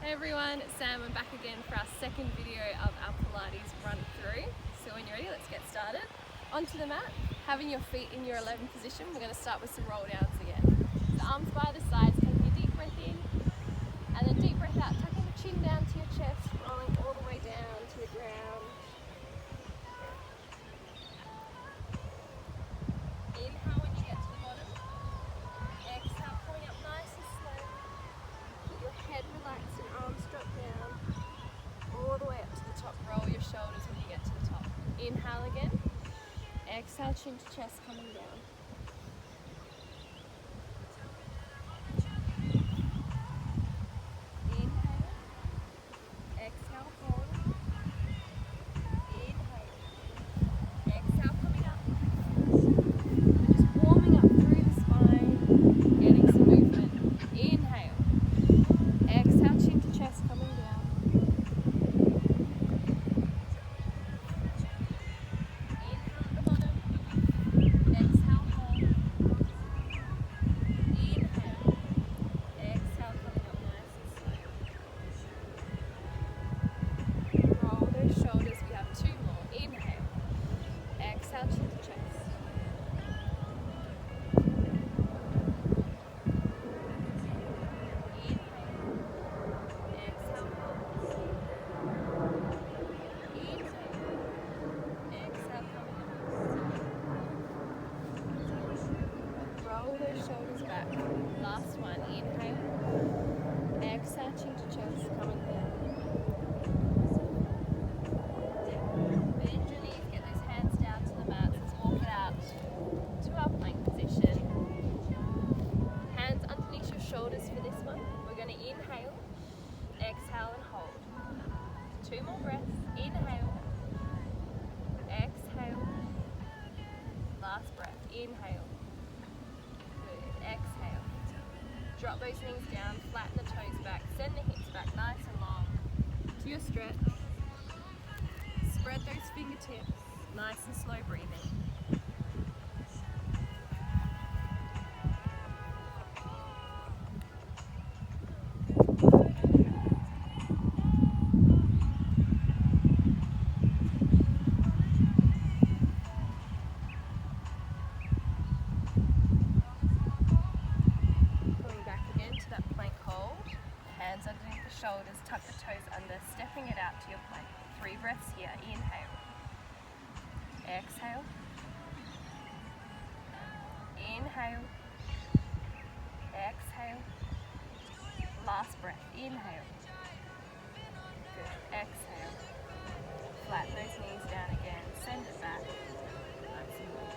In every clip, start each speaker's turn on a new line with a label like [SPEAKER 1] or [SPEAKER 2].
[SPEAKER 1] Hey everyone, it's Sam. I'm back again for our second video of our Pilates run through. So when you're ready, let's get started. Onto the mat, having your feet in your 11 position, we're going to start with some roll downs again. The arms by the sides, taking a deep breath in, and then deep breath out, tucking the chin down to your chest, rolling all the way down to the ground. Inhale when you get to the bottom. Exhale, pulling up nice and slow. Keep your head relaxed and arms drop down. All the way up to the top. Roll your shoulders when you get to the top. Inhale again. Exhale, chin to chest coming down. Inhale. Exhale, hold. Inhale. Exhale, coming up. We're just warming up through the spine, getting some movement. Inhale. Exhale, chin to chest coming down. Inhale at the bottom. Exhale, hold. Inhale. Exhale, coming up nice and slow. Roll those shoulders. We have two more. Inhale. Exhale, chin to chest. Roll those shoulders back. Last one. Inhale. Exhale, chin to chest, coming down. Bend your knees, get those hands down to the mat. Let's walk it out to our plank position. Hands underneath your shoulders for this one. We're going to inhale, exhale and hold. 2 more breaths. Inhale, exhale. Last breath. Inhale. Good. Exhale. Drop those knees down, flatten the toes back, send the hips back nice and long to your stretch. Spread those fingertips, nice and slow breathing. Hands underneath the shoulders, tuck the toes under, stepping it out to your plank. 3 breaths here. Inhale. Exhale. Inhale. Exhale. Last breath. Inhale. Good. Exhale. Flatten those knees down again. Send it back. Nice and good.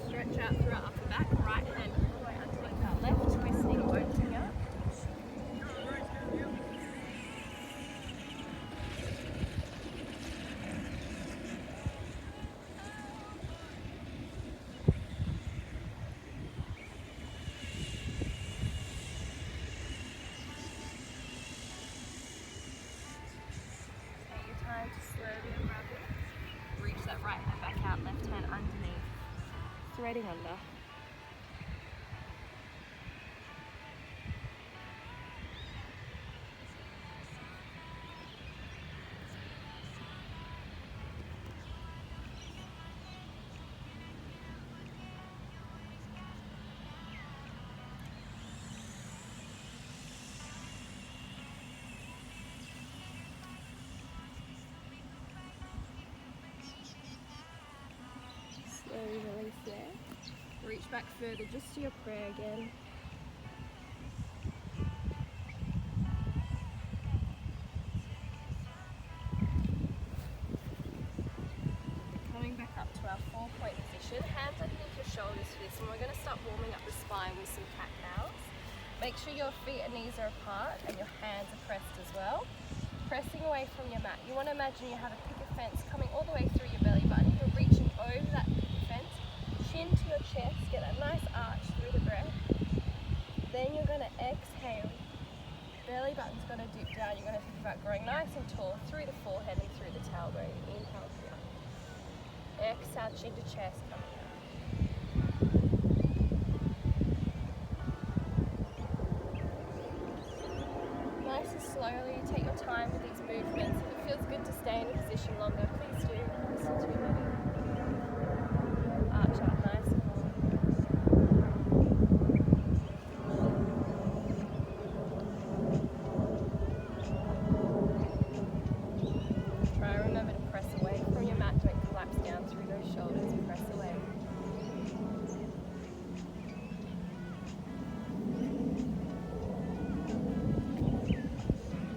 [SPEAKER 1] Stretch out through our upper back, right hand all the way underneath our left, twisting, opening up. Take your time to slowly unravel. Reach that right hand back out, left hand underneath. Threading under. Slowly release there. Reach back further just to your prayer again. Coming back up to our 4-point position. Hands underneath your shoulders for this one. We're going to start warming up the spine with some cat cows. Make sure your feet and knees are apart and your hands are pressed as well. Pressing away from your mat. You want to imagine you have a picket fence coming all the way through your belly button. You're reaching over that picket fence, chin to your chest, get that nice arch through the breath. Then you're going to exhale. belly button's going to dip down. You're going to think about growing nice and tall through the forehead and through the tailbone. Inhale here. Exhale, chin to chest, coming out. Nice and slowly, take your time with these movements. If it feels good to stay in a position longer, please do. Listen to your body. Arch out nice and long. Try and remember to press away from your mat. Don't collapse down through those shoulders. Press away.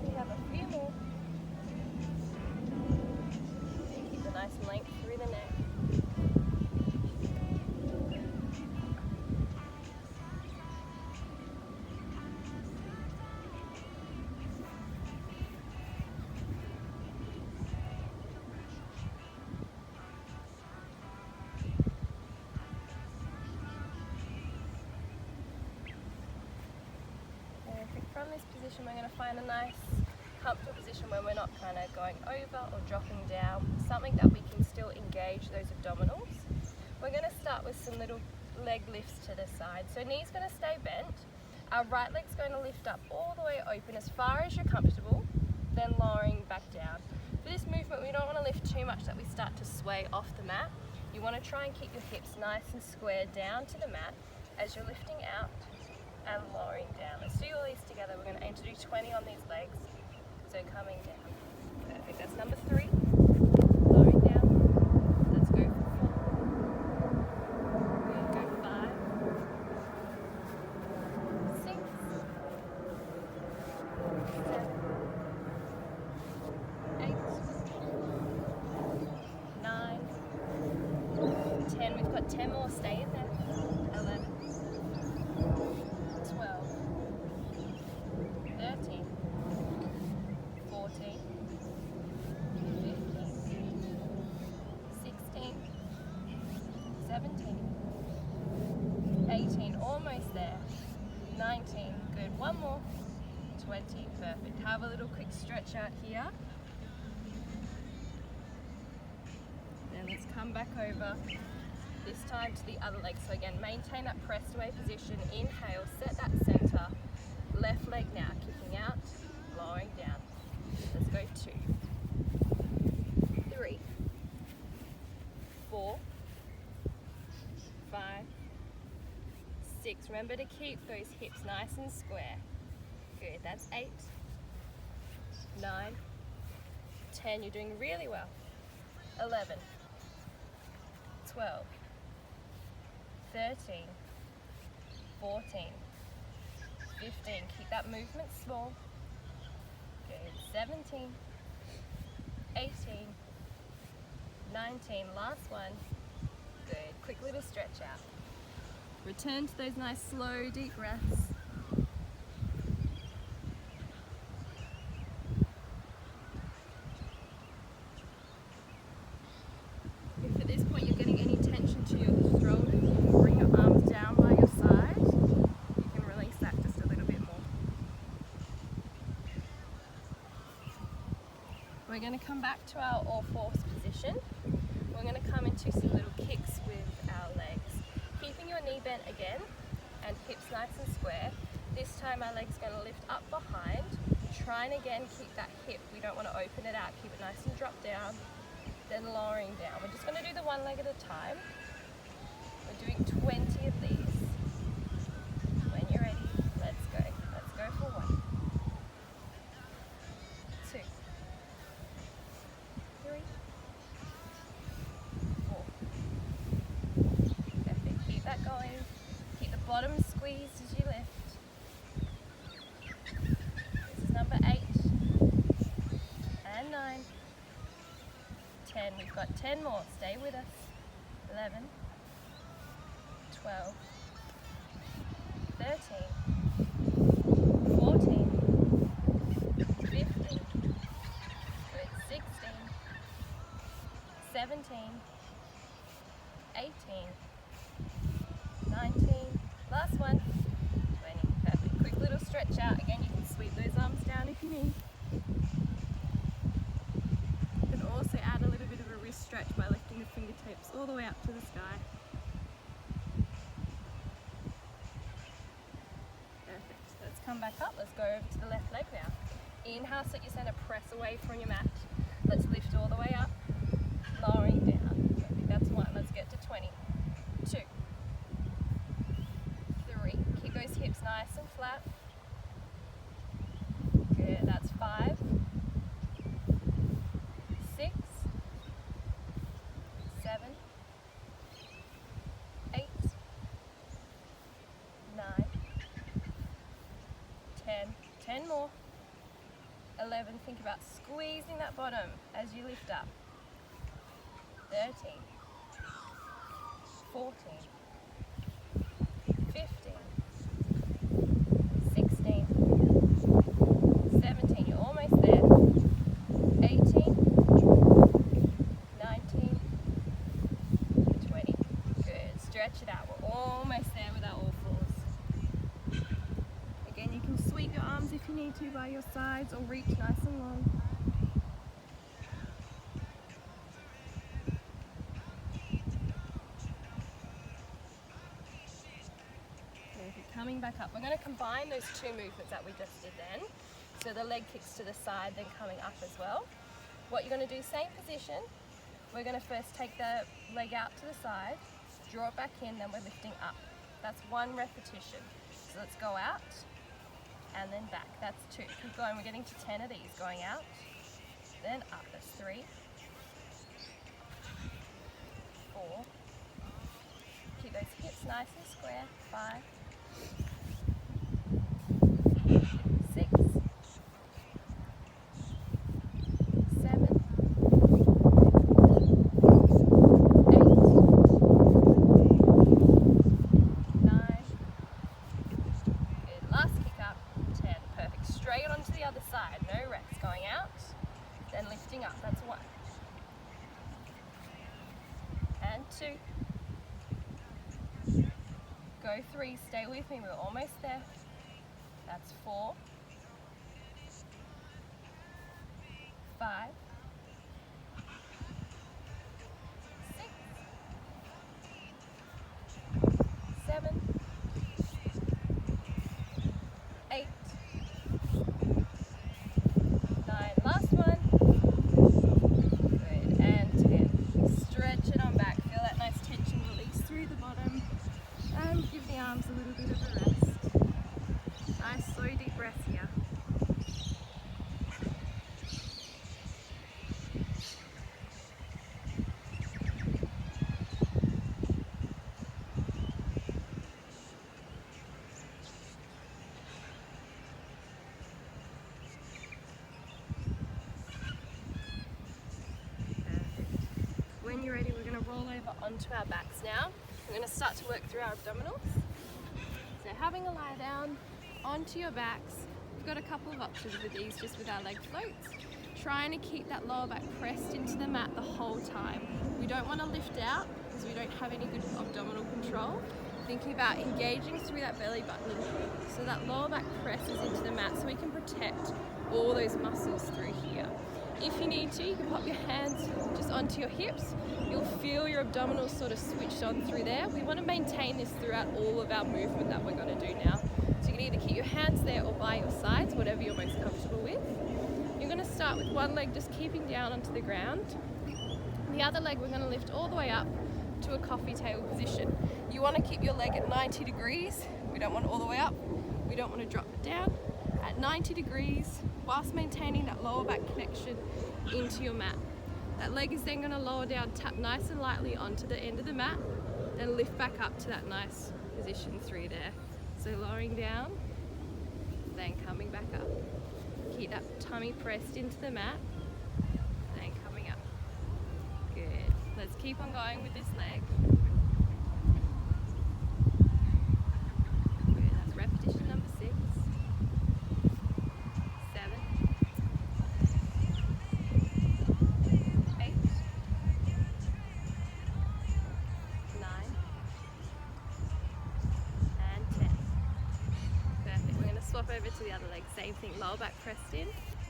[SPEAKER 1] We have a few more. Keep the nice length through the neck. From this position, we're going to find a nice comfortable position where we're not kind of going over or dropping down, something that we can still engage those abdominals. We're going to start with some little leg lifts to the side. So knees going to stay bent, our right leg's going to lift up all the way open as far as you're comfortable, then lowering back down. For this movement, we don't want to lift too much that we start to sway off the mat. You want to try and keep your hips nice and square down to the mat as you're lifting out and lowering down. Let's do all these together. We're going to aim to do 20 on these legs. So coming down. Perfect. That's number 3. Lowering down. Let's go for 4. We'll go 5, 6, 7, 8, 9, 10. We've got 10 more. Stay in there. 11. 12, 13, 14, 15, 16, 17, 18, almost there, 19, good, one more, 20, perfect. Have a little quick stretch out here. Then let's come back over. This time to the other leg. So again, maintain that pressed away position. Inhale, set that center. Left leg now, kicking out, lowering down. Let's go 2, 3, 4, 5, 6. Remember to keep those hips nice and square. Good, that's 8, 9, 10. You're doing really well. 11, 12, 13, 14, 15, keep that movement small. Good, 17, 18, 19, last one. Good, quick little stretch out. Return to those nice slow deep breaths. If at this point you're getting any tension to your shoulders, you can bring your arms down by your side. You can release that just a little bit more. We're going to come back to our all-fours position. We're going to come into some little kicks with our legs. Keeping your knee bent again and hips nice and square. This time our leg's going to lift up behind. Try and again keep that hip. We don't want to open it out. Keep it nice and drop down. Then lowering down. We're just going to do the one leg at a time. We're doing 20 of these. When you're ready, let's go. Let's go for 1, 2, 3, 4. Perfect. Keep that going. Keep the bottom squeezed as you lift. This is number 8 and 9. 10. We've got 10 more. Stay with us. 11, 12, 13, 14, 15, 16, 17, 18, 19, last one, 20. Perfect. Quick little stretch out. Again, you can sweep those arms come back up. Let's go over to the left leg now. Inhale, set your center, press away from your mat. Let's lift all the way up, lowering down. I think that's 1. Let's get to 20. 2, 3. Keep those hips nice and flat. Good, that's 5, 6, 7, 8, 9, 10. 10 more. 11. Think about squeezing that bottom as you lift up. 13, 14, 15, 16, 17. You're almost there. 18, 19, 20. Good. Stretch it out. We're almost there with our all fours. Again, you can sweep your arms if you need to by your sides or reach nice and long. Coming back up. We're going to combine those 2 movements that we just did then. So the leg kicks to the side, then coming up as well. What you're going to do, same position. We're going to first take the leg out to the side, draw it back in, then we're lifting up. That's 1 repetition. So let's go out and then back. That's 2. Keep going. We're getting to 10 of these. Going out, then up. That's 3, 4. Keep those hips nice and square. 5, 6, 7, 8, 9. Good. Last kick up. 10. Perfect. Straight onto the other side. No rest. Going out, then lifting up. That's 1. And 2. Go 3. Stay with me. We're almost there. That's 4, 5, 6, 7, 8, 9. Last one. Good. And 10. Stretch it on back. Feel that nice tension release through the bottom. And give the arms a little bit of a rest. Nice slow deep breath here. When you're ready, we're going to roll over onto our backs now. We're going to start to work through our abdominals. So having a lie down onto your backs, we've got a couple of options with these, just with our leg floats. Trying to keep that lower back pressed into the mat the whole time. We don't want to lift out because we don't have any good abdominal control. Thinking about engaging through that belly button so that lower back presses into the mat so we can protect all those muscles through here. If you need to, you can pop your hands just onto your hips. You'll feel your abdominals sort of switched on through there. We want to maintain this throughout all of our movement that we're going to do now. So you can either keep your hands there or by your sides, whatever you're most comfortable with. You're going to start with one leg just keeping down onto the ground. The other leg we're going to lift all the way up to a coffee table position. You want to keep your leg at 90 degrees. We don't want it all the way up. We don't want to drop it down. At 90 degrees, whilst maintaining that lower back connection into your mat. That leg is then going to lower down, tap nice and lightly onto the end of the mat, then lift back up to that nice position through there. So lowering down, then coming back up. Keep that tummy pressed into the mat, then coming up. Good. Let's keep on going with this leg. Good. That's repetition number 6. 7. 8. 9. And 10. Perfect. We're going to swap over to the other leg. Same thing. Lower back pressed in.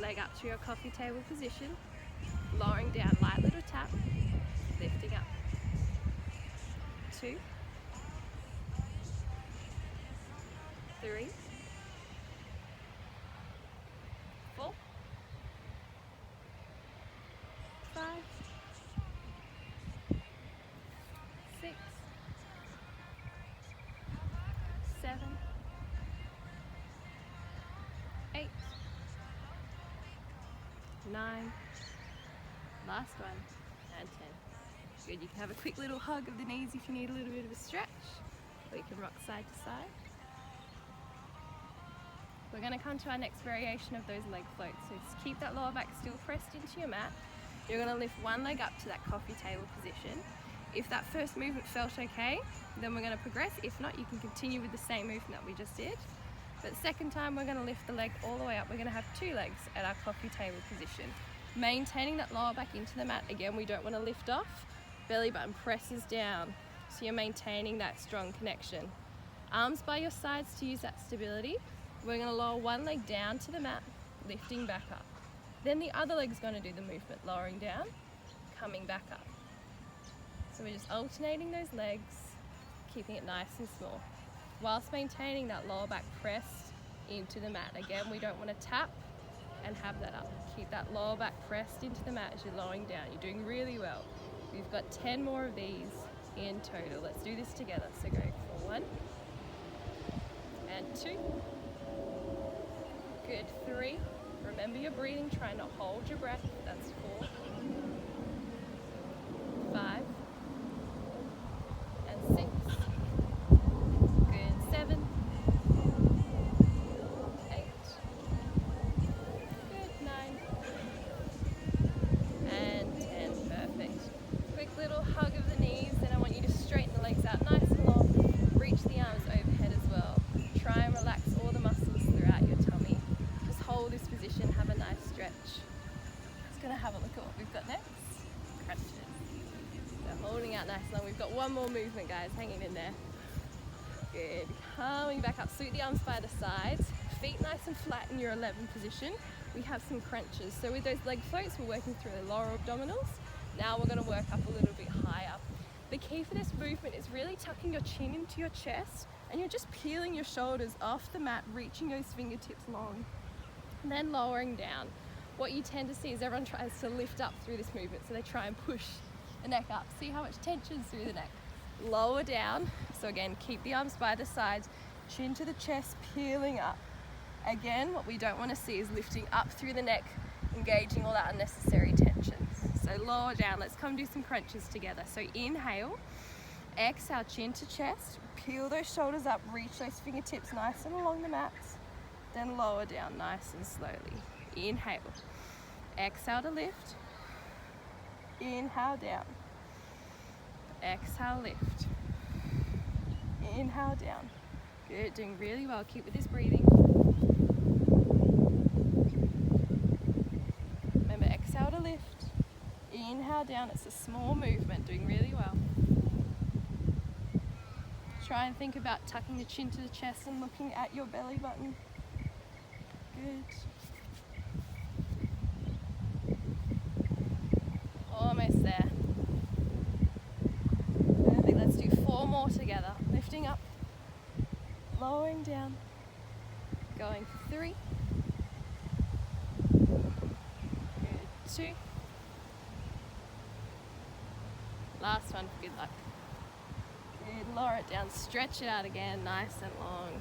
[SPEAKER 1] Leg up to your coffee table position. Lowering down. Light little tap. Lifting up. 2. 3. 7, 8, 9, last one, and 10. Good, you can have a quick little hug of the knees if you need a little bit of a stretch, or you can rock side to side. We're going to come to our next variation of those leg floats. So just keep that lower back still pressed into your mat. You're going to lift one leg up to that coffee table position. If that first movement felt okay, then we're going to progress. If not, you can continue with the same movement that we just did. But second time, we're going to lift the leg all the way up. We're going to have 2 legs at our coffee table position. Maintaining that lower back into the mat. Again, we don't want to lift off. Belly button presses down. So you're maintaining that strong connection. Arms by your sides to use that stability. We're going to lower one leg down to the mat, lifting back up. Then the other leg's going to do the movement, lowering down, coming back up. So we're just alternating those legs, keeping it nice and small, whilst maintaining that lower back pressed into the mat. Again, we don't want to tap and have that up. Keep that lower back pressed into the mat as you're lowering down. You're doing really well. We've got 10 more of these in total. Let's do this together. So go for 1 and 2. Good, 3. Remember your breathing, try not to hold your breath. That's 4, 5, and 6. Good, 7, 8. Good, 9, and 10. Perfect. Quick little hug of the knees, then I want you to straighten the legs out nice and long. Reach the arms overhead as well. Try and relax all the muscles throughout your tummy. Just hold this position, have a nice stretch. Just going to have a look at what we've got next. Crunches. So holding out nice and long. We've got one more movement, guys, hanging in there. Good. Coming back up. Sweep the arms by the sides. Feet nice and flat in your 11 position. We have some crunches. So with those leg floats, we're working through the lower abdominals. Now we're going to work up a little bit higher. The key for this movement is really tucking your chin into your chest, and you're just peeling your shoulders off the mat, reaching those fingertips long, and then lowering down. What you tend to see is everyone tries to lift up through this movement, so they try and push the neck up. See how much tension's through the neck. Lower down. So again, keep the arms by the sides, chin to the chest, peeling up. Again, what we don't want to see is lifting up through the neck, engaging all that unnecessary tension. So lower down. Let's come do some crunches together. So inhale, exhale, chin to chest, peel those shoulders up, reach those fingertips nice and along the mat, then lower down nice and slowly. Inhale, exhale to lift, inhale down, exhale lift, inhale down. Good, doing really well. Keep with this breathing. Remember, exhale to lift, inhale down. It's a small movement, doing really well. Try and think about tucking the chin to the chest and looking at your belly button. Good. Almost there. Perfect. Let's do 4 more together. Lifting up, lowering down, going for 3. Good. 2. Last one for good luck. Good. Lower it down, stretch it out again, nice and long.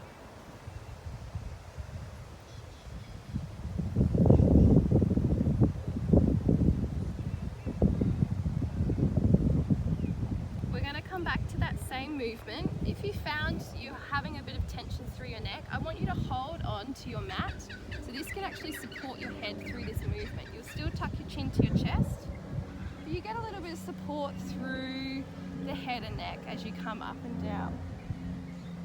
[SPEAKER 1] We're going to come back to that same movement. If you found you're having a bit of tension through your neck, I want you to hold on to your mat. So this can actually support your head through this movement. You'll still tuck your chin to your chest, but you get a little bit of support through the head and neck as you come up and down.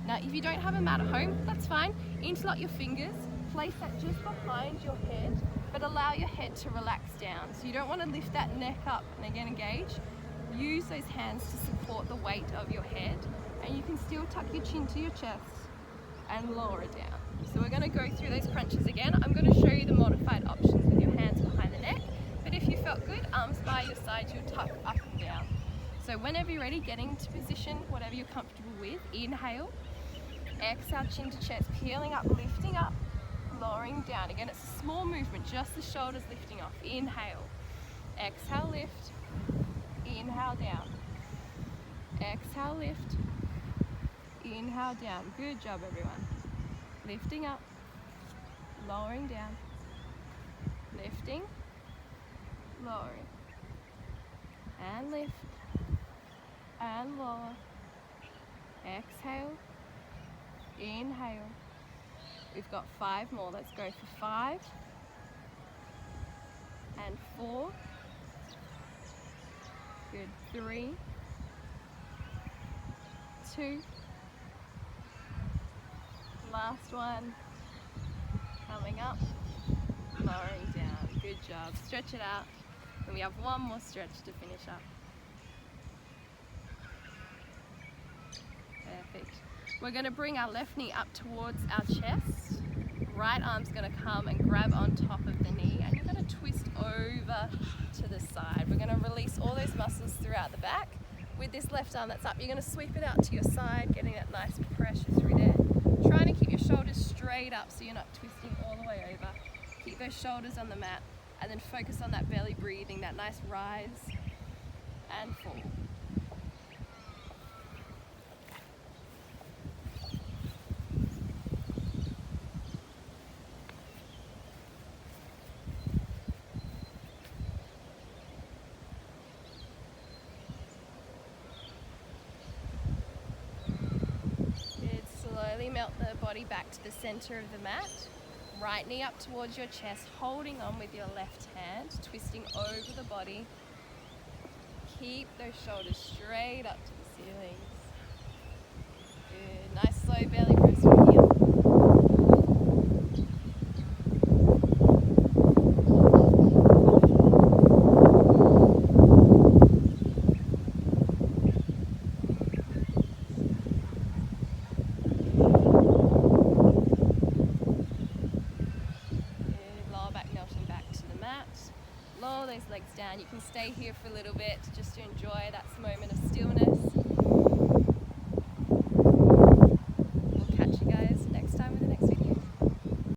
[SPEAKER 1] Now, if you don't have a mat at home, that's fine. Interlock your fingers, place that just behind your head, but allow your head to relax down. So you don't want to lift that neck up and again engage. Use those hands to support the weight of your head, and you can still tuck your chin to your chest and lower it down. So we're going to go through those crunches again. I'm going to show you the modified options with your hands behind the neck, but if you felt good, arms by your side, you'll tuck up and down. So whenever you're ready, get into position, whatever you're comfortable with. Inhale, exhale, chin to chest, peeling up, lifting up, lowering down. Again, it's a small movement, just the shoulders lifting off. Inhale, exhale, lift, inhale down, exhale, lift, Inhale down. Good job, everyone. Lifting up, lowering down, lifting, lowering, and lift, and lower. Exhale, inhale. We've got 5 more. Let's go for 5 and 4. Good. 3, 2. Last one. Coming up, lowering down. Good job. Stretch it out. And we have one more stretch to finish up. Perfect. We're going to bring our left knee up towards our chest. Right arm's going to come and grab on top of the knee, and you're going to twist over to the side. We're going to release all those muscles throughout the back. With this left arm that's up, you're going to sweep it out to your side, getting that nice pressure through there. Trying to keep your shoulders straight up so you're not twisting all the way over. Keep those shoulders on the mat, and then focus on that belly breathing, that nice rise and fall. Slowly melt the body back to the center of the mat. Right knee up towards your chest, holding on with your left hand, twisting over the body. Keep those shoulders straight up to the ceiling. Good. Nice slow belly press from here. Lower those legs down. You can stay here for a little bit just to enjoy that moment of stillness.